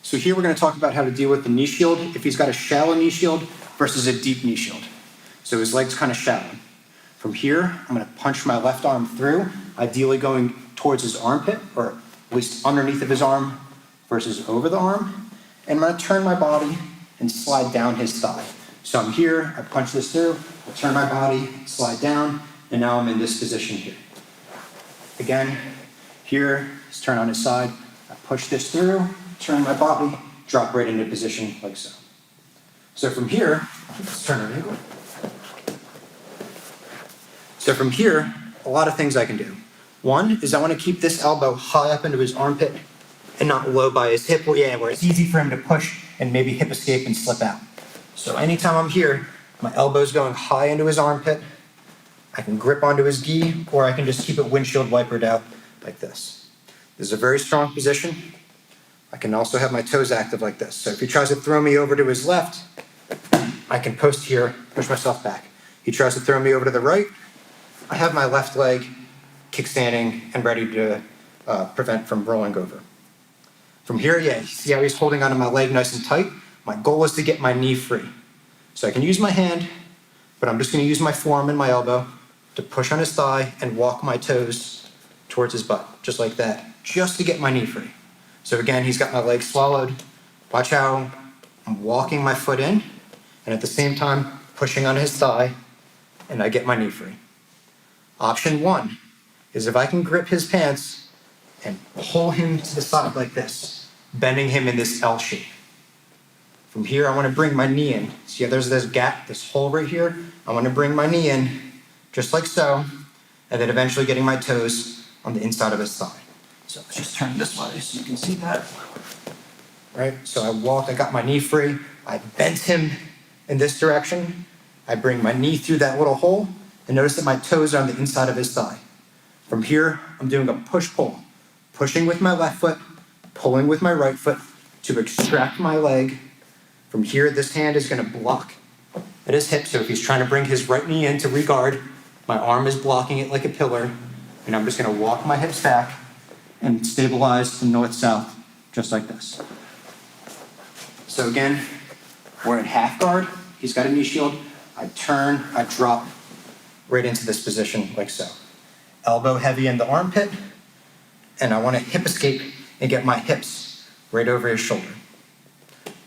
So here we're going to talk about how to deal with the knee shield if he's got a shallow knee shield versus a deep knee shield. So his leg's kind of shallow. From here, I'm going to punch my left arm through, ideally going towards his armpit, or at least underneath of his arm versus over the arm. And I'm going to turn my body and slide down his thigh. So I'm here, I punch this through, I turn my body, slide down, and now I'm in this position here. Again, here, let's turn on his side, I push this through, turn my body, drop right into position like so. So from here, let's turn our angle. So from here, a lot of things I can do. One is I want to keep this elbow high up into his armpit and not low by his hip, where it's easy for him to push and maybe hip escape and slip out. So anytime I'm here, my elbow's going high into his armpit, I can grip onto his gi, or I can just keep it windshield wipered out like this. This is a very strong position. I can also have my toes active like this. So if he tries to throw me over to his left, I can post here, push myself back. He tries to throw me over to the right, I have my left leg kickstanding and ready to prevent from rolling over. From here, see how he's holding onto my leg nice and tight? My goal is to get my knee free. So I can use my hand, but I'm just going to use my forearm and my elbow to push on his thigh and walk my toes towards his butt, just like that, just to get my knee free. So again, he's got my leg swallowed. Watch how I'm walking my foot in, and at the same time, pushing on his thigh, and I get my knee free. Option one is if I can grip his pants and pull him to the side like this, bending him in this L shape. From here, I want to bring my knee in. See how there's this gap, this hole right here? I want to bring my knee in, just like so, and then eventually getting my toes on the inside of his thigh. So let's just turn this way so you can see that. Right, so I walked, I got my knee free, I bent him in this direction, I bring my knee through that little hole, and notice that my toes are on the inside of his thigh. From here, I'm doing a push-pull, pushing with my left foot, pulling with my right foot to extract my leg. From here, this hand is going to block at his hip, so if he's trying to bring his right knee in to regard, my arm is blocking it like a pillar, and I'm just going to walk my hips back and stabilize to north-south, just like this. So again, we're in half guard. He's got a knee shield. I turn, I drop right into this position like so. Elbow heavy in the armpit, and I want to hip escape and get my hips right over his shoulder.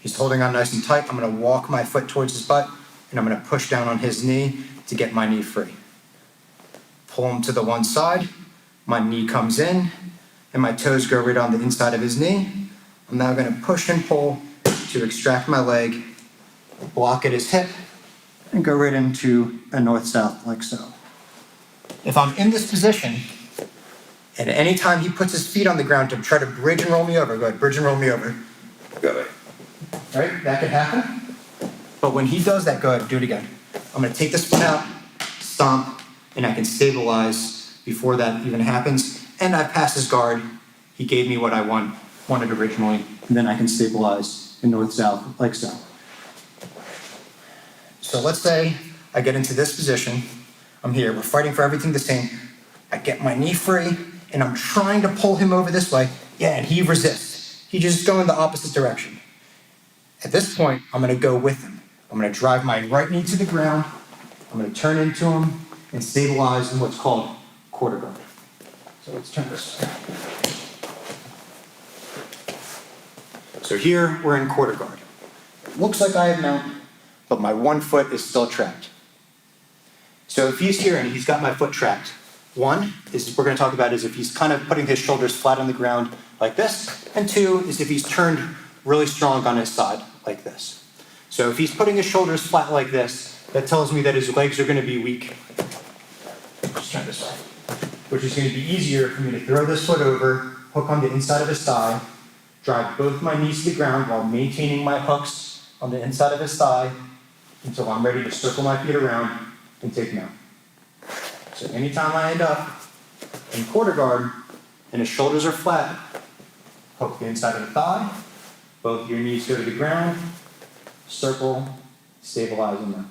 He's holding on nice and tight. I'm going to walk my foot towards his butt, and I'm going to push down on his knee to get my knee free. Pull him to the one side, my knee comes in, and my toes go right on the inside of his knee. I'm now going to push and pull to extract my leg, block at his hip, and go right into a north-south like so. If I'm in this position, and any time he puts his feet on the ground to try to bridge and roll me over, go ahead, bridge and roll me over. Go ahead. Right, that could happen. But when he does that, go ahead, do it again. I'm gonna take this foot out, stomp, and I can stabilize before that even happens. And I pass his guard. He gave me what I wanted originally, and then I can stabilize in north-south like so. So let's say I get into this position. I'm here, we're fighting for everything the same. I get my knee free, and I'm trying to pull him over this way. And he resists. He just goes in the opposite direction. At this point, I'm gonna go with him. I'm gonna drive my right knee to the ground. I'm gonna turn into him and stabilize in what's called quarter guard. So let's turn this. So here, we're in quarter guard. Looks like I have mount, but my one foot is still trapped. So if he's here and he's got my foot trapped, one is we're going to talk about is if he's kind of putting his shoulders flat on the ground like this, and two is if he's turned really strong on his side like this. So if he's putting his shoulders flat like this, that tells me that his legs are going to be weak. Let's turn this way. Which is going to be easier for me to throw this foot over, hook on the inside of his thigh, drive both my knees to the ground while maintaining my hooks on the inside of his thigh until I'm ready to circle my feet around and take him out. So anytime I end up in quarter guard and his shoulders are flat, hook the inside of the thigh, both your knees go to the ground, circle, stabilize him down.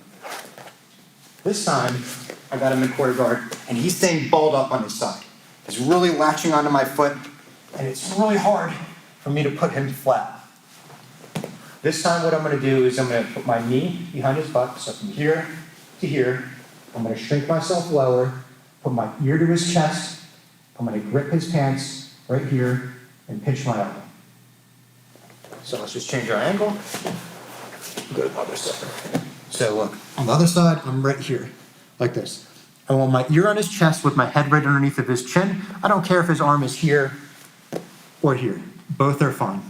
This time, I got him in quarter guard, and he's staying balled up on his side. He's really latching onto my foot, and it's really hard for me to put him flat. This time what I'm gonna do is I'm gonna put my knee behind his butt, so from here to here. I'm gonna shrink myself lower, put my ear to his chest. I'm gonna grip his pants right here and pinch my elbow. So let's just change our angle. Go to the other side. So look, on the other side, I'm right here, like this. I want my ear on his chest with my head right underneath of his chin. I don't care if his arm is here or here. Both are fine.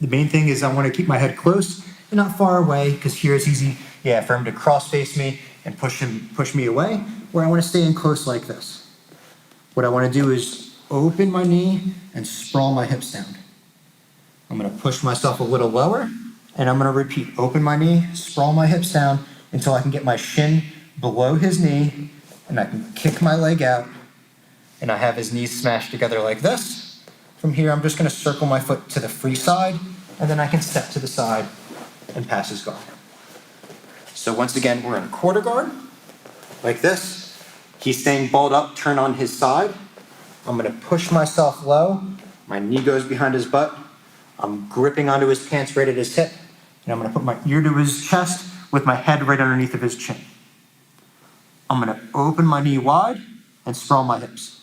The main thing is I want to keep my head close and not far away, because here it's easy, for him to cross face me and push me away, where I want to stay in close like this. What I want to do is open my knee and sprawl my hips down. I'm going to push myself a little lower, and I'm going to repeat, open my knee, sprawl my hips down until I can get my shin below his knee, and I can kick my leg out, and I have his knees smashed together like this. From here, I'm just going to circle my foot to the free side, and then I can step to the side and pass his guard. So once again, we're in quarter guard, like this. He's staying balled up, turn on his side. I'm going to push myself low. My knee goes behind his butt. I'm gripping onto his pants right at his hip, and I'm going to put my ear to his chest with my head right underneath of his chin. I'm going to open my knee wide and sprawl my hips.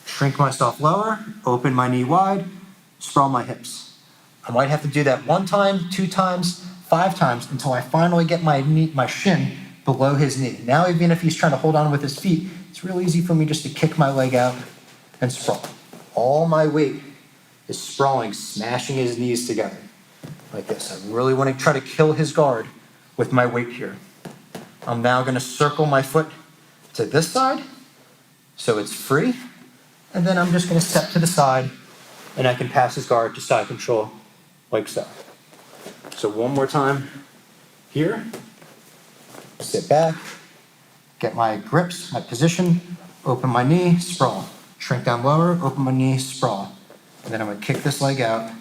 Shrink myself lower, open my knee wide, sprawl my hips. I might have to do that 1 time, 2 times, 5 times until I finally get my shin below his knee. Now, even if he's trying to hold on with his feet, it's real easy for me just to kick my leg out and sprawl. All my weight is sprawling, smashing his knees together like this. I really want to try to kill his guard with my weight here. I'm now going to circle my foot to this side so it's free, and then I'm just going to step to the side, and I can pass his guard to side control like so. So one more time here, sit back, get my grips, my position, open my knee, sprawl, shrink down lower, open my knee, sprawl, and then I'm going to kick this leg out,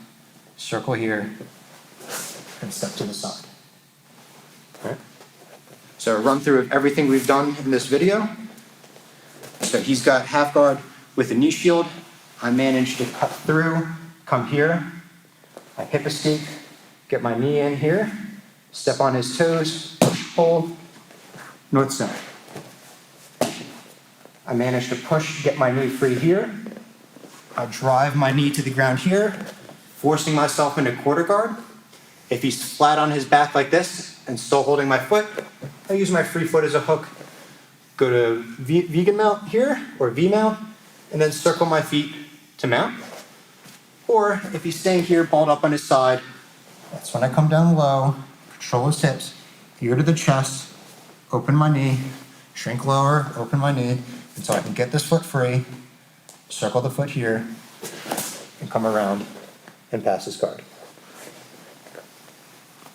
circle here, and step to the side. All right. So a run through of everything we've done in this video. So he's got half guard with a knee shield. I managed to cut through, come here, I hip escape, get my knee in here, step on his toes, push, hold, north center. I managed to push, get my knee free here. I drive my knee to the ground here, forcing myself into quarter guard. If he's flat on his back like this and still holding my foot, I use my free foot as a hook. Go to vegan mount here, or V mount, and then circle my feet to mount. Or if he's staying here, balled up on his side, that's when I come down low, control his hips, ear to the chest, open my knee, shrink lower, open my knee, until I can get this foot free, circle the foot here, and come around and pass his guard.